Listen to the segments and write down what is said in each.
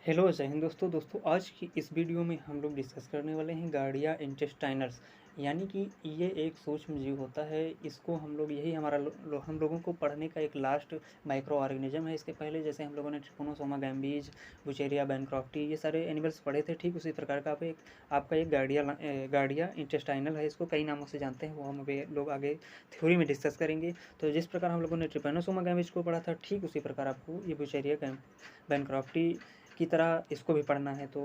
Hello जय हिंद दोस्तों आज की इस वीडियो में हम लोग डिस्कस करने वाले हैं गार्डिया इंटेस्टाइनल्स। यानी कि ये एक सूक्ष्म जीव होता है। इसको हम लोग यही हमारा हम लोगों को पढ़ने का एक लास्ट माइक्रो ऑर्गेनिज्म है। इसके पहले जैसे हम लोगों ने ट्रिपोनोसोमा गैम्बीज, बुचेरिया बैनक्रॉफ्टी ये सारे एनिमल्स पढ़े थे, ठीक उसी प्रकार का आपका एक गार्डिया इंटेस्टाइनल है। इसको कई नामों से जानते हैं, वो हम अभी लोग आगे थ्योरी में डिस्कस करेंगे। तो जिस प्रकार हम लोगों ने ट्रिपोनोसोमा गैम्बीज को पढ़ा था, ठीक उसी प्रकार आपको ये बुचेरिया बैनक्रॉफ्टी की तरह इसको भी पढ़ना है। तो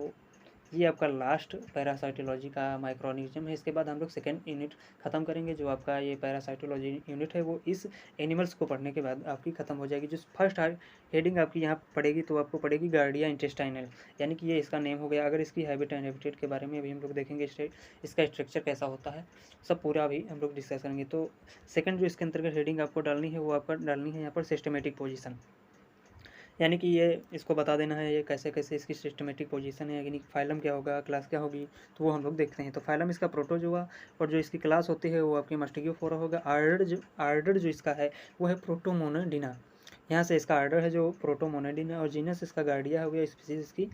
ये आपका लास्ट पैरासाइटोलॉजी का माइक्रोऑर्गेनिज्म है। इसके बाद हम लोग सेकेंड यूनिट ख़त्म करेंगे। जो आपका ये पैरासाइटोलॉजी यूनिट है वो इस एनिमल्स को पढ़ने के बाद आपकी ख़त्म हो जाएगी। जो फर्स्ट हेडिंग आपकी यहाँ पड़ेगी तो आपको पड़ेगी गार्डिया इंटेस्टाइनल, यानी कि ये इसका नेम हो गया। अगर इसकी हैबिट एंड हैबिटेट के बारे में भी हम लोग देखेंगे, इसका स्ट्रक्चर कैसा होता है, सब पूरा भी हम लोग डिस्कस करेंगे। तो सेकेंड जो इसके अंतर्गत हेडिंग आपको डालनी है वो आपका डालनी है यहाँ पर सिस्टमेटिक पोजिशन, यानी कि ये इसको बता देना है ये कैसे कैसे इसकी सिस्टमेटिक पोजीशन है, यानी फाइलम क्या होगा, क्लास क्या होगी, तो वो हम लोग देखते हैं। तो फाइलम इसका प्रोटोजोआ, और जो इसकी क्लास होती है वो आपकी मस्टिगियोफोरा होगा। आर्डर जो इसका है वो है प्रोटोमोनाडिना, यहाँ से इसका आर्डर है जो प्रोटोमोनाडिना, और जीनस इसका गार्डिया हो गया, स्पीसीज इसकी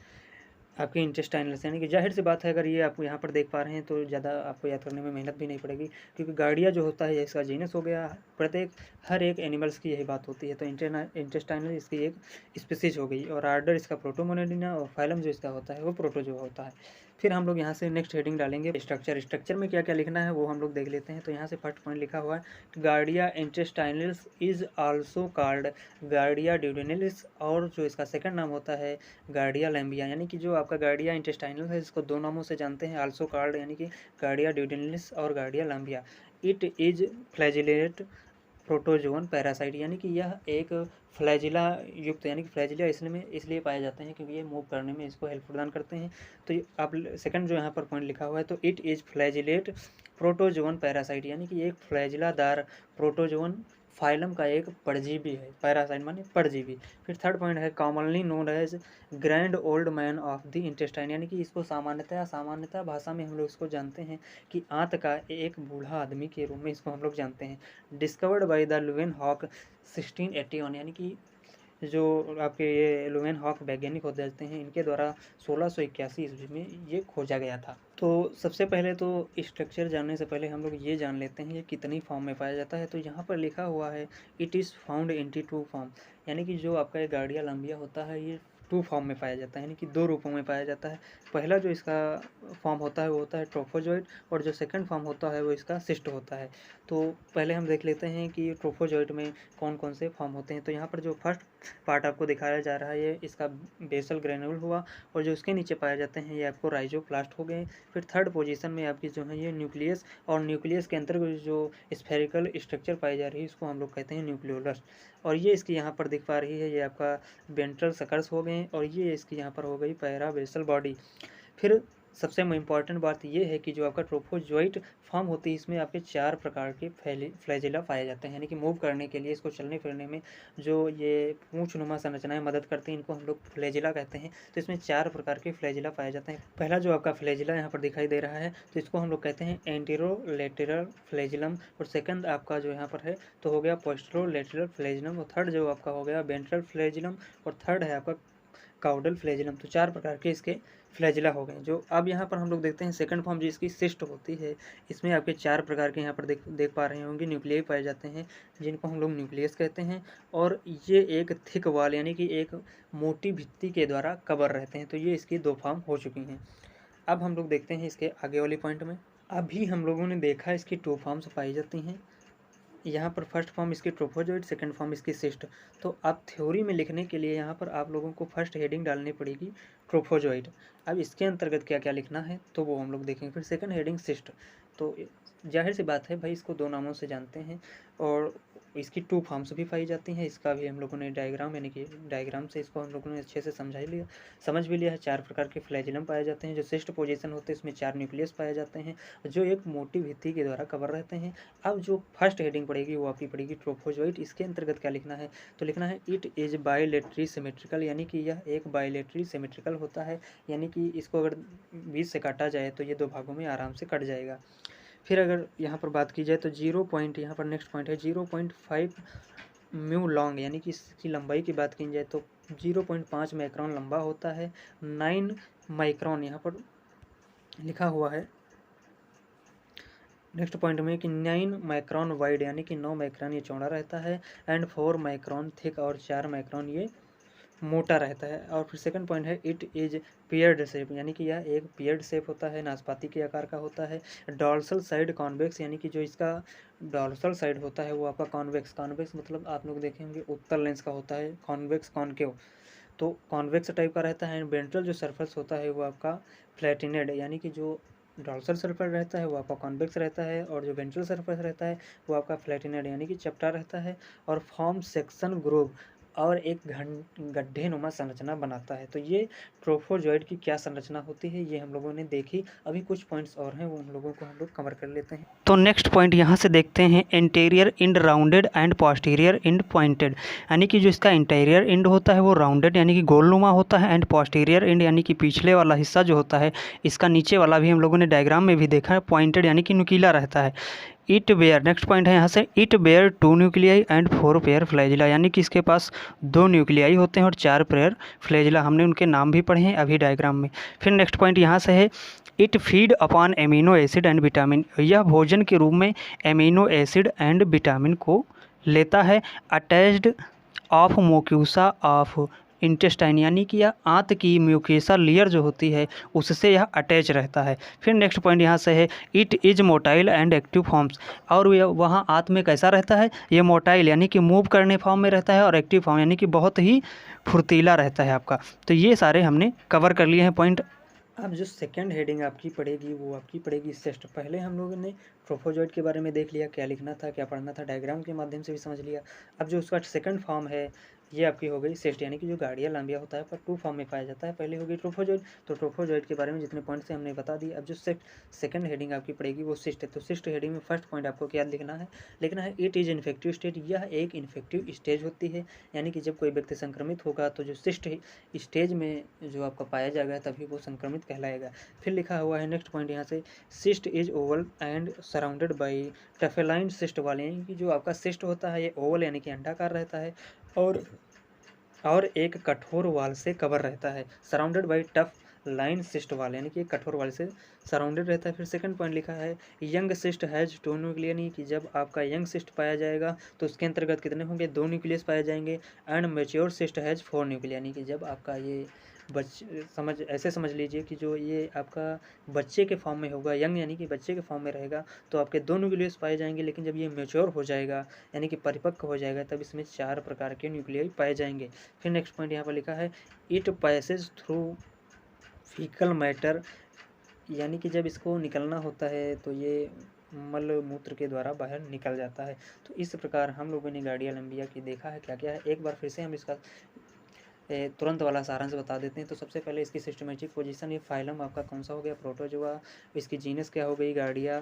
आपकी इंटेस्टाइनल्स। यानी कि जाहिर सी बात है, अगर ये आप यहाँ पर देख पा रहे हैं तो ज़्यादा आपको याद करने में मेहनत भी नहीं पड़ेगी, क्योंकि गार्डिया जो होता है इसका जीनस हो गया। प्रत्येक हर एक एनिमल्स की यही बात होती है। तो इंटेस्टाइनल इसकी एक स्पीसीज हो गई, और आर्डर इसका प्रोटोमोनाडिना, और फाइलम जो इसका होता है वो प्रोटोजोआ होता है। फिर हम लोग यहाँ से नेक्स्ट हेडिंग डालेंगे स्ट्रक्चर में क्या क्या लिखना है वो हम लोग देख लेते हैं। तो यहाँ से फर्स्ट पॉइंट लिखा हुआ है गार्डिया इंटेस्टाइनल्स इज आल्सो कॉल्ड गार्डिया ड्यूडेनलिस, और जो इसका सेकंड नाम होता है गार्डिया लैम्बिया। यानी कि जो आपका गार्डिया इंटेस्टाइनल है इसको दो नामों से जानते हैं, आल्सो कॉल्ड यानी कि गार्डिया ड्यूडेनलिस और Giardia lamblia. It is flagellate protozoan parasite, यानी कि यह एक फ्लैजिला युक्त, यानी कि फ्लैजिला इसलिए पाए जाते हैं क्योंकि ये मूव करने में इसको हेल्प प्रदान करते हैं। तो आप सेकंड जो यहाँ पर पॉइंट लिखा हुआ है, तो it is flagellate protozoan parasite, यानी कि एक फ्लैजिलादार प्रोटोजोन फाइलम का एक परजीवी है। पैरासाइट माने परजीवी। फिर थर्ड पॉइंट है commonly known as grand old man of the intestine, यानी कि इसको सामान्यतः भाषा में हम लोग इसको जानते हैं कि आंत का एक बूढ़ा आदमी के रूप में इसको हम लोग जानते हैं। डिस्कवर्ड बाय द लुवेन हॉक 1681, यानी कि जो आपके ये लुवेन हॉक वैज्ञानिक होते जाते हैं, इनके द्वारा 1681 ईस्वी में ये खोजा गया था। तो सबसे पहले तो स्ट्रक्चर जानने से पहले हम लोग ये जान लेते हैं ये कितनी फॉर्म में पाया जाता है। तो यहाँ पर लिखा हुआ है it is found in 2 form, यानी कि जो आपका ये गार्डिया लंबिया होता है ये 2 फॉर्म में पाया जाता है, यानी कि 2 रूपों में पाया जाता है। पहला जो इसका फॉर्म होता है वो होता है ट्रोफोजॉइड, और जो सेकंड फॉर्म होता है वो इसका सिस्ट होता है। तो पहले हम देख लेते हैं कि ट्रोफोजॉइड में कौन कौन से फॉर्म होते हैं। तो यहाँ पर जो फर्स्ट पार्ट आपको दिखाया जा रहा है ये इसका बेसल ग्रेन्यूल हुआ, और जो इसके नीचे पाए जाते हैं ये आपको राइजोप्लास्ट हो गए। फिर थर्ड पोजीशन में आपकी जो है ये न्यूक्लियस, और न्यूक्लियस के अंतर्गत जो स्फेरिकल स्ट्रक्चर पाई जा रही है इसको हम लोग कहते हैं न्यूक्लियोलस, और ये इसकी यहाँ पर दिख पा रही है ये आपका वेंट्रल सकर्स हो गए, और ये इसकी यहाँ पर हो गई पैरा बेसल बॉडी। फिर सबसे इम्पॉर्टेंट बात ये है कि जो आपका ट्रोफोजोइट फॉर्म होती है इसमें आपके 4 प्रकार के फ्लैजिला पाए जाते हैं, यानी कि मूव करने के लिए इसको चलने फिरने में जो ये पूंछनुमा संरचनाएं मदद करती हैं इनको हम लोग फ्लैजिला कहते हैं। तो इसमें 4 प्रकार के फ्लैजिला पाए जाते हैं। पहला जो आपका फ्लैजिला यहाँ पर दिखाई दे रहा है तो इसको हम लोग कहते हैं एंटीरोलेटरल फ्लैजिलम, और सेकंड आपका जो यहाँ पर है तो हो गया पोस्टेरोलेटरल फ्लैजिलम, और थर्ड जो आपका हो गया वेंट्रल फ्लैजिलम, और थर्ड है आपका काउडल फ्लैजिलम। तो 4 प्रकार के इसके फ्लैजिला हो गए। जो अब यहाँ पर हम लोग देखते हैं सेकंड फॉर्म जिसकी सिस्ट होती है, इसमें आपके 4 प्रकार के यहाँ पर देख पा रहे होंगे न्यूक्लियाई पाए जाते हैं, जिनको हम लोग न्यूक्लियस कहते हैं, और ये एक थिक वॉल यानी कि एक मोटी भित्ति के द्वारा कवर रहते हैं। तो ये इसकी 2 फॉर्म हो चुकी हैं। अब हम लोग देखते हैं इसके आगे वाली पॉइंट में। अभी हम लोगों ने देखा इसकी 2 फॉर्म्स पाई जाती हैं। यहाँ पर फर्स्ट फॉर्म इसकी ट्रोफोजोइड, सेकंड फॉर्म इसकी सिस्ट। तो अब थ्योरी में लिखने के लिए यहाँ पर आप लोगों को फर्स्ट हेडिंग डालनी पड़ेगी ट्रोफोजोइड। अब इसके अंतर्गत क्या क्या लिखना है तो वो हम लोग देखेंगे। फिर सेकंड हेडिंग सिस्ट। तो जाहिर सी बात है भाई, इसको 2 नामों से जानते हैं, और इसकी 2 फॉर्म्स भी पाई जाती हैं। इसका भी हम लोगों ने डायग्राम, यानी कि डायग्राम से इसको हम लोगों ने अच्छे से समझ भी लिया है। 4 प्रकार के फ्लैजिलम पाए जाते हैं। जो सिस्ट पोजीशन होते हैं इसमें 4 न्यूक्लियस पाए जाते हैं जो एक मोटी भित्ति के द्वारा कवर रहते हैं। अब जो फर्स्ट हेडिंग पड़ेगी वो आपकी पड़ेगी ट्रोफोजोइट। इसके अंतर्गत क्या लिखना है तो लिखना है इट इज बायलेटरी सिमेट्रिकल, यानी कि यह एक बायलेटरी सिमेट्रिकल होता है, यानी कि इसको अगर बीच से काटा जाए तो ये 2 भागों में आराम से कट जाएगा। फिर अगर यहाँ पर बात की जाए तो 0 पॉइंट, यहाँ पर नेक्स्ट पॉइंट है 0.5 म्यू लॉन्ग, यानी कि इसकी लंबाई की बात की जाए तो 0.5 माइक्रोन लंबा होता है। 9 माइक्रोन यहाँ पर लिखा हुआ है नेक्स्ट पॉइंट में कि 9 माइक्रोन वाइड, यानी कि 9 माइक्रोन ये चौड़ा रहता है। एंड 4 माइक्रोन थिक, और 4 माइक्रोन ये मोटा रहता है। और फिर सेकंड पॉइंट है इट इज पियर्ड शेप, यानी कि यह एक पियर्ड शेप होता है, नाशपाती के आकार का होता है। डॉर्सल साइड कॉन्वेक्स, यानी कि जो इसका डॉर्सल साइड होता है वो आपका कॉन्वेक्स, कॉन्वेक्स मतलब आप लोग देखेंगे उत्तल लेंस का होता है, कॉन्वेक्स कॉनकेव, तो कॉन्वेक्स टाइप का रहता है। एंड वेंट्रल जो सरफेस होता है वो आपका फ्लैटिनेड, यानी कि जो डॉर्सल सरफेस रहता है वो आपका कॉन्वेक्स रहता है, और जो वेंट्रल सरफेस रहता है वो आपका फ्लैटिनेड यानी कि चपटा रहता है। और फॉर्म सेक्शन ग्रूव, और एक गड्ढे नुमा संरचना बनाता है। तो ये ट्रोफोजॉइड की क्या संरचना होती है ये हम लोगों ने देखी। अभी कुछ पॉइंट्स और हैं वो उन लोगों को हम लोग कवर कर लेते हैं। तो नेक्स्ट पॉइंट यहाँ से देखते हैं, anterior end rounded and posterior end pointed, यानी कि जो इसका इंटीरियर इंड होता है वो राउंडेड यानी कि गोलनुमा होता है। एंड पोस्टीरियर इंड यानी कि पिछले वाला हिस्सा जो होता है, इसका नीचे वाला भी हम लोगों ने डायग्राम में भी देखा है, पॉइंटेड यानी कि नुकीला रहता है। इट बेयर, नेक्स्ट पॉइंट है यहाँ से, it bear 2 nuclei and 4 pair flagella, यानी कि इसके पास 2 न्यूक्लियाई होते हैं और 4 पेयर फ्लैजिला। हमने उनके नाम भी पढ़े हैं अभी डायग्राम में। फिर नेक्स्ट पॉइंट यहाँ से है, it feed upon amino acid and vitamin, यह भोजन के रूप में एमिनो एसिड एंड विटामिन को लेता है। अटैच्ड ऑफ मोक्यूसा ऑफ इंटेस्टाइन, यानी कि यह आंत की म्यूकेसा लेयर जो होती है उससे यह अटैच रहता है। फिर नेक्स्ट पॉइंट यहाँ से है, it is motile and active forms, और यह वहाँ आंत में कैसा रहता है, ये मोटाइल यानी कि मूव करने फॉर्म में रहता है, और एक्टिव फॉर्म यानी कि बहुत ही फुर्तीला रहता है आपका। तो ये सारे हमने कवर कर लिए हैं पॉइंट। अब जो सेकंड हेडिंग आपकी पड़ेगी वो आपकी पड़ेगी सिस्ट। पहले हम लोगों ने ट्रोफोजॉइड के बारे में देख लिया, क्या लिखना था क्या पढ़ना था, डायग्राम के माध्यम से भी समझ लिया। अब जो उसका सेकंड फॉर्म है ये आपकी हो गई सिस्ट, यानी कि जो गार्डिया लंबिया होता है पर 2 फॉर्म में पाया जाता है। पहले हो गई ट्रोफोजॉइड, तो ट्रोफोजॉइड के बारे में जितने पॉइंट्स हैं हमने बता दिए। अब जो सेकंड हेडिंग आपकी पड़ेगी वो सिस्ट है। तो सिस्ट हेडिंग में फर्स्ट पॉइंट आपको क्या लिखना है इट इज इन्फेक्टिव स्टेज, यह एक इन्फेक्टिव स्टेज होती है, यानी कि जब कोई व्यक्ति संक्रमित होगा तो जो सिस्ट स्टेज में जो आपका पाया जाएगा तभी वो संक्रमित कहलाएगा। फिर लिखा हुआ है नेक्स्ट पॉइंट यहाँ से, cyst is oval and surrounded by tough hyaline cyst wall, यानी कि जो आपका सिस्ट होता है ये ओवल यानी कि अंडाकार रहता है, और एक कठोर वाल से कवर रहता है। Surrounded by tough line cyst वाल, यानी कि एक कठोर वाल से सराउंडेड रहता है। फिर सेकंड पॉइंट लिखा है, यंग सिस्ट हैज 2 न्यूक्लियस, यानी कि जब आपका यंग सिस्ट पाया जाएगा तो उसके अंतर्गत कितने होंगे, 2 न्यूक्लियस पाए जाएंगे। And mature cyst has 4 nucleus, यानी कि जब आपका ये ऐसे समझ लीजिए कि जो ये आपका बच्चे के फॉर्म में होगा, यंग यानी कि बच्चे के फॉर्म में रहेगा तो आपके 2 न्यूक्लियस पाए जाएंगे, लेकिन जब ये मेच्योर हो जाएगा यानी कि परिपक्व हो जाएगा तब इसमें 4 प्रकार के न्यूक्लियाई पाए जाएंगे। फिर नेक्स्ट पॉइंट यहाँ पर लिखा है, it passage through faecal matter, यानी कि जब इसको निकलना होता है तो ये मल मूत्र के द्वारा बाहर निकल जाता है। तो इस प्रकार हम लोगों ने गार्डिया लंबिया की देखा है क्या क्या है। एक बार फिर से हम इसका तुरंत वाला सारांश बता देते हैं। तो सबसे पहले इसकी सिस्टमेटिक पोजीशन, ये फाइलम आपका कौन सा हो गया, प्रोटोजोआ, इसकी जीनस क्या हो गई गार्डिया,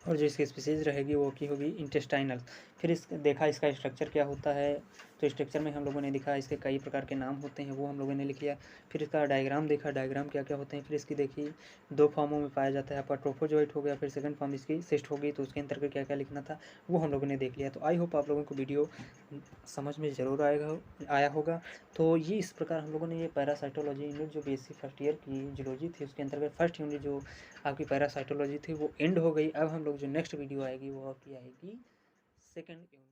और जो इसकी स्पीसीज रहेगी वो की होगी इंटेस्टाइनल। फिर देखा इसका स्ट्रक्चर क्या होता है, तो स्ट्रक्चर में हम लोगों ने देखा इसके कई प्रकार के नाम होते हैं वो हम लोगों ने लिख लिया। फिर इसका डायग्राम देखा, डायग्राम क्या क्या होते हैं। फिर इसकी देखी 2 फॉर्मों में पाया जाता है, आपका ट्रोफोजॉइट हो गया, फिर सेकंड फॉर्म इसकी सिस्ट होगी, तो उसके अंतर्गत क्या क्या लिखना था वो हम लोगों ने देख लिया। तो आई होप आप लोगों को वीडियो समझ में ज़रूर आया होगा। तो ये इस प्रकार हम लोगों ने ये पैरासाइटोलॉजी यूनिट जो BSc फर्स्ट ईयर की जूलॉजी थी उसके अंतर्गत फर्स्ट यूनिट जो आपकी पैरासाइटोलॉजी थी वो एंड हो गई। अब हम लोग जो नेक्स्ट वीडियो आएगी वो आपकी आएगी सेकंड यूनिट।